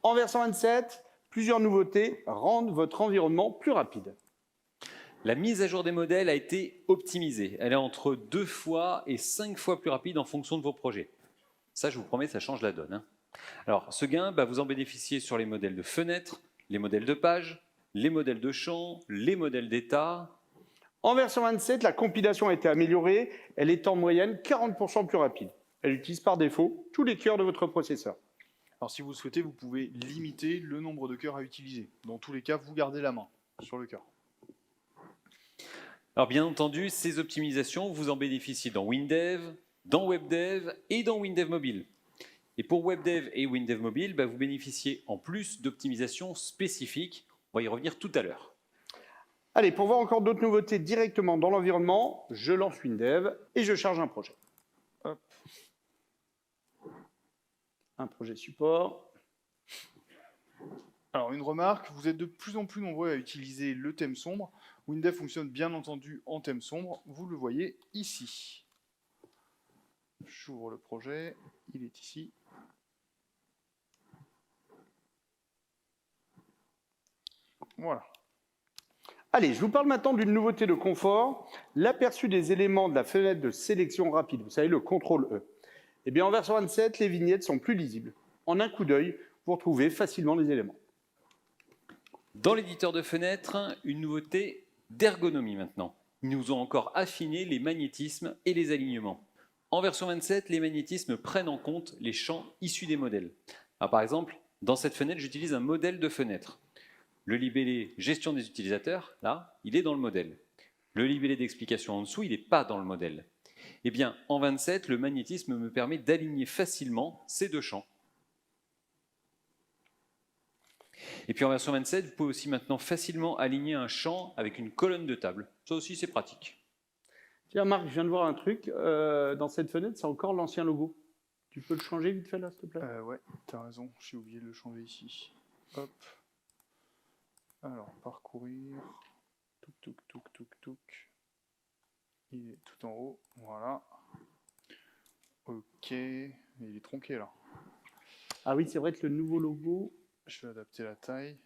En version 27, plusieurs nouveautés rendent votre environnement plus rapide. La mise à jour des modèles a été optimisée. Elle est entre 2 fois et 5 fois plus rapide en fonction de vos projets. Ça, je vous promets, ça change la donne, hein. Alors, ce gain, vous en bénéficiez sur les modèles de fenêtres, les modèles de pages, les modèles de champs, les modèles d'état. En version 27, la compilation a été améliorée. Elle est en moyenne 40% plus rapide. Elle utilise par défaut tous les cœurs de votre processeur. Alors si vous le souhaitez, vous pouvez limiter le nombre de cœurs à utiliser. Dans tous les cas, vous gardez la main sur le cœur. Alors bien entendu, ces optimisations, vous en bénéficiez dans WinDev, dans WebDev et dans WinDev Mobile. Et pour WebDev et WinDev Mobile, vous bénéficiez en plus d'optimisations spécifiques. On va y revenir tout à l'heure. Allez, pour voir encore d'autres nouveautés directement dans l'environnement, je lance WinDev et je charge un projet. Hop. Un projet support. Alors une remarque, vous êtes de plus en plus nombreux à utiliser le thème sombre. WinDev fonctionne bien entendu en thème sombre, vous le voyez ici. J'ouvre le projet, il est ici. Voilà. Allez, je vous parle maintenant d'une nouveauté de confort, l'aperçu des éléments de la fenêtre de sélection rapide, vous savez, le CTRL-E. Eh bien, en version 27, les vignettes sont plus lisibles. En un coup d'œil, vous retrouvez facilement les éléments. Dans l'éditeur de fenêtres, une nouveauté d'ergonomie maintenant. Ils nous ont encore affiné les magnétismes et les alignements. En version 27, les magnétismes prennent en compte les champs issus des modèles. Alors, par exemple, dans cette fenêtre, j'utilise un modèle de fenêtre. Le libellé gestion des utilisateurs, là, il est dans le modèle. Le libellé d'explication en dessous, il n'est pas dans le modèle. Eh bien, en 27, le magnétisme me permet d'aligner facilement ces deux champs. Et puis en version 27, vous pouvez aussi maintenant facilement aligner un champ avec une colonne de table. Ça aussi, c'est pratique. Tiens, Marc, je viens de voir un truc. Dans cette fenêtre, c'est encore l'ancien logo. Tu peux le changer vite fait là, s'il te plaît? Ouais, t'as raison, j'ai oublié de le changer ici. Hop. Alors, parcourir. Touc, touc, touc, touc, touc. Il est tout en haut, voilà. Ok, il est tronqué là. Ah oui, c'est vrai que le nouveau logo... Je vais adapter la taille.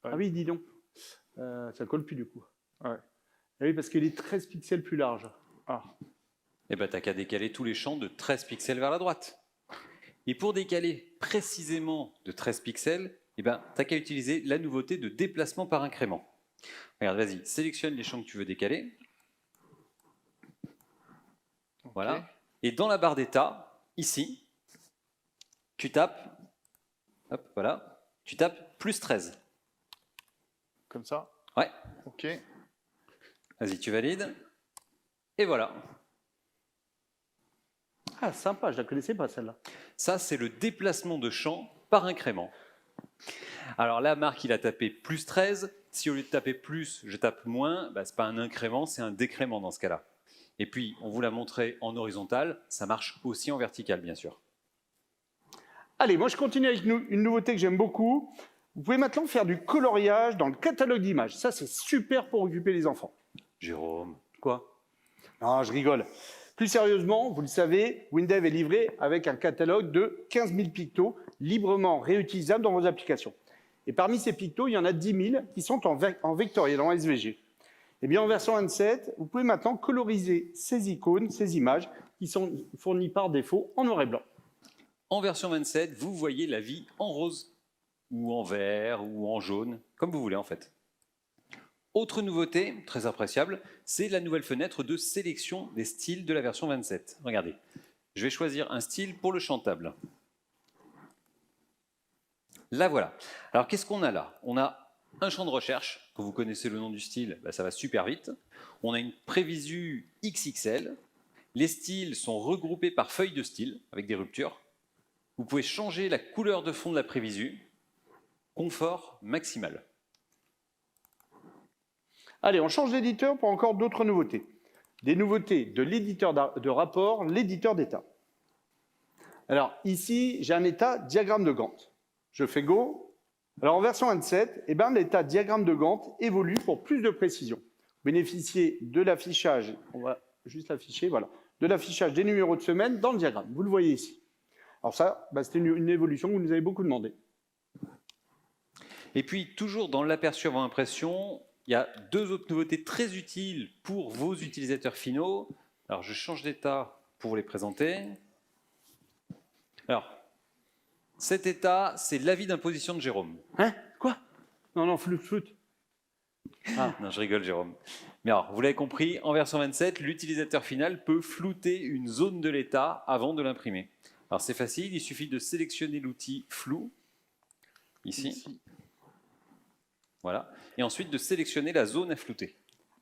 Ah oui, dis donc. Ça colle plus du coup. Ouais. Ah oui, parce qu'il est 13 pixels plus large. Ah. Eh bien, t'as qu'à décaler tous les champs de 13 pixels vers la droite. Et pour décaler précisément de 13 pixels, t'as qu'à utiliser la nouveauté de déplacement par incrément. Regarde, vas-y, sélectionne les champs que tu veux décaler. Okay. Voilà. Et dans la barre d'état, ici, tu tapes, hop, voilà, tu tapes plus 13. Comme ça? Ouais. Ok. Vas-y, tu valides. Et voilà. Ah, sympa, je la connaissais pas celle-là. Ça, c'est le déplacement de champ par incrément. Alors là, Marc, il a tapé plus 13. Si au lieu de taper plus, je tape moins, c'est pas un incrément, c'est un décrément dans ce cas-là. Et puis, on vous l'a montré en horizontal, ça marche aussi en vertical, bien sûr. Allez, moi je continue avec une nouveauté que j'aime beaucoup. Vous pouvez maintenant faire du coloriage dans le catalogue d'images. Ça, c'est super pour occuper les enfants. Jérôme. Quoi? Non, je rigole. Plus sérieusement, vous le savez, WinDev est livré avec un catalogue de 15 000 pictos librement réutilisables dans vos applications. Et parmi ces pictos, il y en a 10 000 qui sont en vectoriel, en SVG. Eh bien, en version 27, vous pouvez maintenant coloriser ces icônes, ces images, qui sont fournies par défaut en noir et blanc. En version 27, vous voyez la vie en rose, ou en vert, ou en jaune, comme vous voulez en fait. Autre nouveauté, très appréciable, c'est la nouvelle fenêtre de sélection des styles de la version 27. Regardez, je vais choisir un style pour le chantable. Là voilà. Alors qu'est-ce qu'on a là? On a un champ de recherche, quand vous connaissez le nom du style, ça va super vite. On a une prévisu XXL. Les styles sont regroupés par feuilles de style, avec des ruptures. Vous pouvez changer la couleur de fond de la prévisu. Confort maximal. Allez, on change d'éditeur pour encore d'autres nouveautés. Des nouveautés de l'éditeur de rapport, l'éditeur d'état. Alors ici, j'ai un état diagramme de Gantt. Je fais Go. Alors en version 27, l'état diagramme de Gantt évolue pour plus de précision. Vous bénéficiez de l'affichage, on va juste l'afficher, voilà, de l'affichage des numéros de semaine dans le diagramme. Vous le voyez ici. Alors ça, c'était une évolution que vous nous avez beaucoup demandé. Et puis, toujours dans l'aperçu avant impression, il y a deux autres nouveautés très utiles pour vos utilisateurs finaux. Alors, je change d'état pour vous les présenter. Alors, cet état, c'est l'avis d'imposition de Jérôme. Hein? Quoi? Non, flûte. Ah, non, je rigole, Jérôme. Mais alors, vous l'avez compris, en version 27, l'utilisateur final peut flouter une zone de l'état avant de l'imprimer. Alors, c'est facile, il suffit de sélectionner l'outil flou, ici. Voilà. Et ensuite de sélectionner la zone à flouter.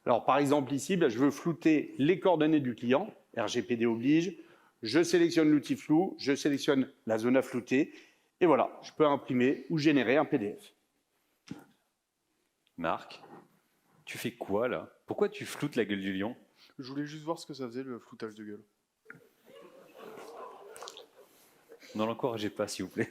Alors, par exemple, ici, je veux flouter les coordonnées du client. RGPD oblige. Je sélectionne l'outil flou, je sélectionne la zone à flouter. Et voilà, je peux imprimer ou générer un PDF. Marc, tu fais quoi, là? Pourquoi tu floutes la gueule du lion? Je voulais juste voir ce que ça faisait, le floutage de gueule. Non, l'encouragez pas, s'il vous plaît.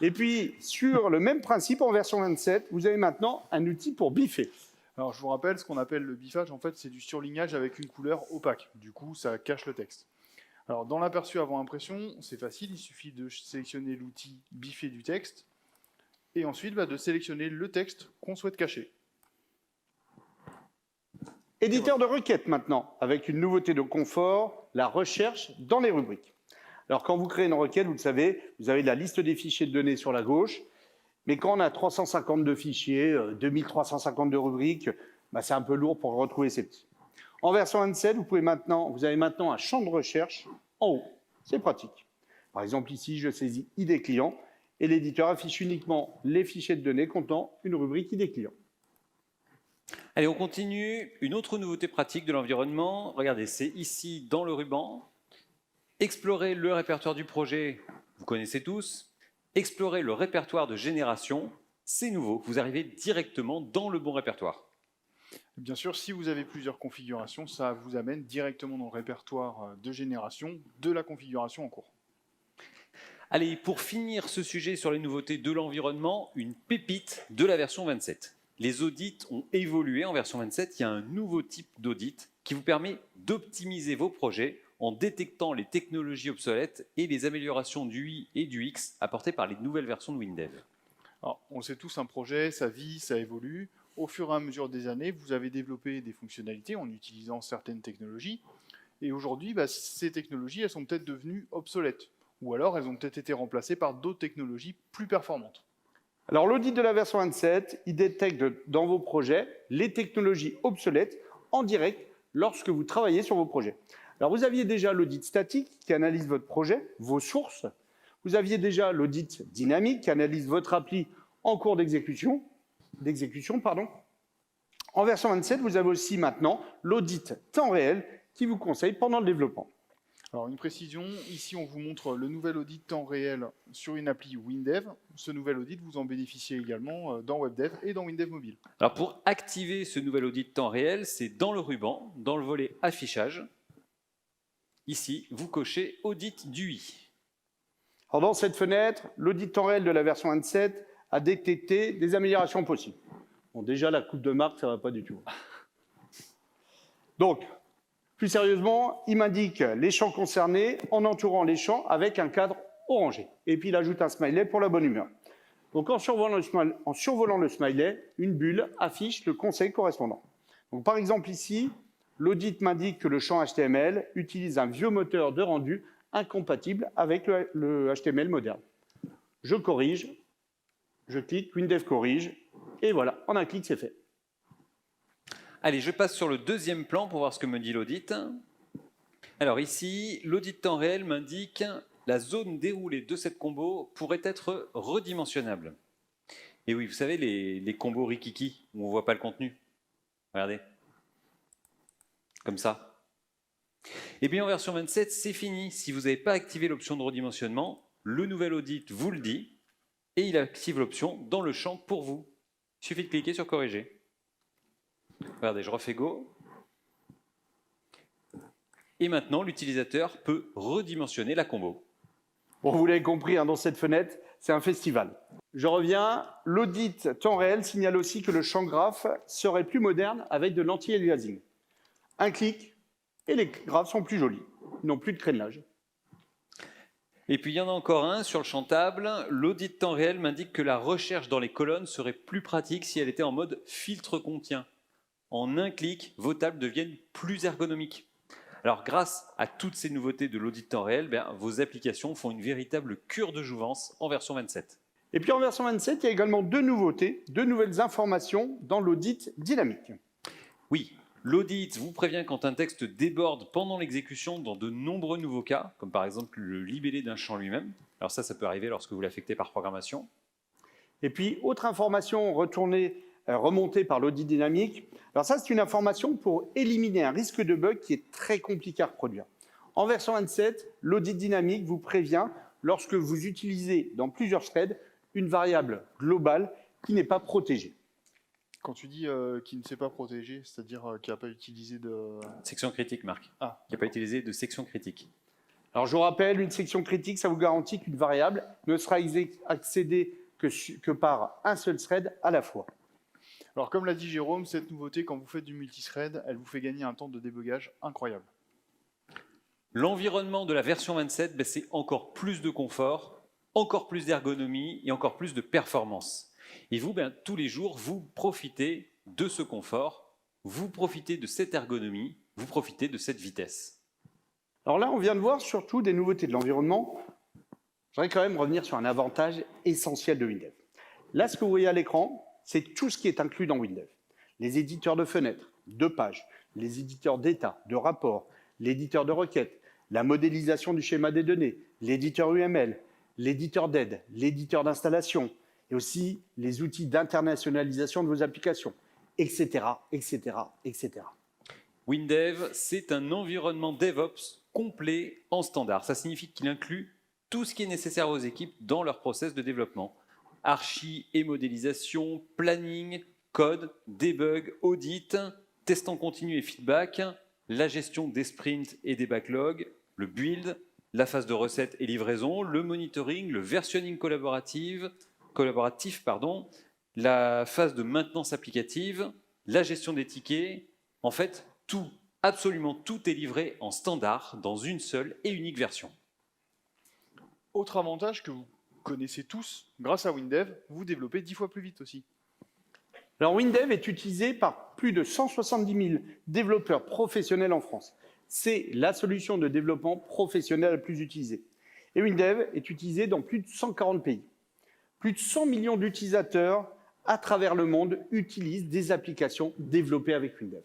Et puis, sur le même principe, en version 27, vous avez maintenant un outil pour biffer. Alors, je vous rappelle, ce qu'on appelle le biffage, en fait, c'est du surlignage avec une couleur opaque. Du coup, ça cache le texte. Alors, dans l'aperçu avant impression, c'est facile, il suffit de sélectionner l'outil biffer du texte, et ensuite de sélectionner le texte qu'on souhaite cacher. Éditeur de requêtes maintenant, avec une nouveauté de confort, la recherche dans les rubriques. Alors, quand vous créez une requête, vous le savez, vous avez la liste des fichiers de données sur la gauche, mais quand on a 352 fichiers, 2352 rubriques, c'est un peu lourd pour retrouver ces petits. En version 27, vous avez maintenant un champ de recherche en haut. C'est pratique. Par exemple, ici, je saisis ID client et l'éditeur affiche uniquement les fichiers de données contenant une rubrique ID client. Allez, on continue. Une autre nouveauté pratique de l'environnement. Regardez, c'est ici dans le ruban. Explorer le répertoire du projet, vous connaissez tous. Explorer le répertoire de génération, c'est nouveau. Vous arrivez directement dans le bon répertoire. Bien sûr, si vous avez plusieurs configurations, ça vous amène directement dans le répertoire de génération de la configuration en cours. Allez, pour finir ce sujet sur les nouveautés de l'environnement, une pépite de la version 27. Les audits ont évolué en version 27. Il y a un nouveau type d'audit qui vous permet d'optimiser vos projets en détectant les technologies obsolètes et les améliorations du UI et du X apportées par les nouvelles versions de WinDev. Alors, on le sait tous, un projet, ça vit, ça évolue. Au fur et à mesure des années, vous avez développé des fonctionnalités en utilisant certaines technologies. Et aujourd'hui, ces technologies, elles sont peut-être devenues obsolètes. Ou alors, elles ont peut-être été remplacées par d'autres technologies plus performantes. Alors, l'audit de la version 27, il détecte dans vos projets les technologies obsolètes en direct lorsque vous travaillez sur vos projets. Alors, vous aviez déjà l'audit statique qui analyse votre projet, vos sources. Vous aviez déjà l'audit dynamique qui analyse votre appli en cours d'exécution. En version 27, vous avez aussi maintenant l'audit temps réel qui vous conseille pendant le développement. Alors, une précision, ici on vous montre le nouvel audit temps réel sur une appli WinDev. Ce nouvel audit, vous en bénéficiez également dans WebDev et dans WinDev Mobile. Alors, pour activer ce nouvel audit temps réel, c'est dans le ruban, dans le volet affichage. Ici, vous cochez audit d'UI. Alors, dans cette fenêtre, l'audit temps réel de la version 27 a détecté des améliorations possibles. Bon, déjà, la coupe de marque, ça ne va pas du tout. Donc, plus sérieusement, il m'indique les champs concernés en entourant les champs avec un cadre orangé. Et puis, il ajoute un smiley pour la bonne humeur. Donc, en survolant le smiley, une bulle affiche le conseil correspondant. Donc, par exemple, ici, l'audit m'indique que le champ HTML utilise un vieux moteur de rendu incompatible avec le HTML moderne. Je corrige, je clique, WinDev corrige, et voilà, en un clic, c'est fait. Allez, je passe sur le deuxième plan pour voir ce que me dit l'audit. Alors ici, l'audit temps réel m'indique la zone déroulée de cette combo pourrait être redimensionnable. Et oui, vous savez, les combos rikiki, où on ne voit pas le contenu. Regardez. Comme ça. Et bien en version 27, c'est fini. Si vous n'avez pas activé l'option de redimensionnement, le nouvel audit vous le dit, et il active l'option dans le champ pour vous. Il suffit de cliquer sur corriger. Regardez, je refais Go. Et maintenant, l'utilisateur peut redimensionner la combo. Bon, vous l'avez compris, dans cette fenêtre, c'est un festival. Je reviens, l'audit temps réel signale aussi que le champ graphe serait plus moderne avec de l'anti-aliasing. Un clic et les graphes sont plus jolis, ils n'ont plus de crénelage. Et puis il y en a encore un sur le champ table. L'audit temps réel m'indique que la recherche dans les colonnes serait plus pratique si elle était en mode filtre contient. En un clic, vos tables deviennent plus ergonomiques. Alors grâce à toutes ces nouveautés de l'audit temps réel, vos applications font une véritable cure de jouvence en version 27. Et puis en version 27, il y a également deux nouveautés, deux nouvelles informations dans l'audit dynamique. Oui, l'audit vous prévient quand un texte déborde pendant l'exécution dans de nombreux nouveaux cas, comme par exemple le libellé d'un champ lui-même. Alors ça peut arriver lorsque vous l'affectez par programmation. Et puis, autre information remontée par l'audit dynamique. Alors ça, c'est une information pour éliminer un risque de bug qui est très compliqué à reproduire. En version 27, l'audit dynamique vous prévient lorsque vous utilisez dans plusieurs threads une variable globale qui n'est pas protégée. Quand tu dis qu'il ne s'est pas protégé, c'est-à-dire qu'il n'a pas utilisé de... Section critique, Marc. Ah. Il n'a pas utilisé de section critique. Alors je vous rappelle, une section critique, ça vous garantit qu'une variable ne sera accédée que par un seul thread à la fois. Alors comme l'a dit Jérôme, cette nouveauté, quand vous faites du multithread, elle vous fait gagner un temps de débugage incroyable. L'environnement de la version 27, c'est encore plus de confort, encore plus d'ergonomie et encore plus de performance. Et vous, tous les jours, vous profitez de ce confort, vous profitez de cette ergonomie, vous profitez de cette vitesse. Alors là, on vient de voir surtout des nouveautés de l'environnement. Je voudrais quand même revenir sur un avantage essentiel de Windev. Là, ce que vous voyez à l'écran, c'est tout ce qui est inclus dans Windev. Les éditeurs de fenêtres, de pages, les éditeurs d'état, de rapports, l'éditeur de requêtes, la modélisation du schéma des données, l'éditeur UML, l'éditeur d'aide, l'éditeur d'installation, et aussi les outils d'internationalisation de vos applications, etc., etc., etc. Windev, c'est un environnement DevOps complet en standard. Ça signifie qu'il inclut tout ce qui est nécessaire aux équipes dans leur process de développement. Archi et modélisation, planning, code, debug, audit, test en continu et feedback, la gestion des sprints et des backlogs, le build, la phase de recette et livraison, le monitoring, le versionning collaboratif, la phase de maintenance applicative, la gestion des tickets. En fait, tout, absolument tout est livré en standard dans une seule et unique version. Autre avantage que vous connaissez tous, grâce à Windev, vous développez 10 fois plus vite aussi. Alors Windev est utilisé par plus de 170 000 développeurs professionnels en France. C'est la solution de développement professionnel la plus utilisée. Et Windev est utilisé dans plus de 140 pays. Plus de 100 millions d'utilisateurs à travers le monde utilisent des applications développées avec Windev.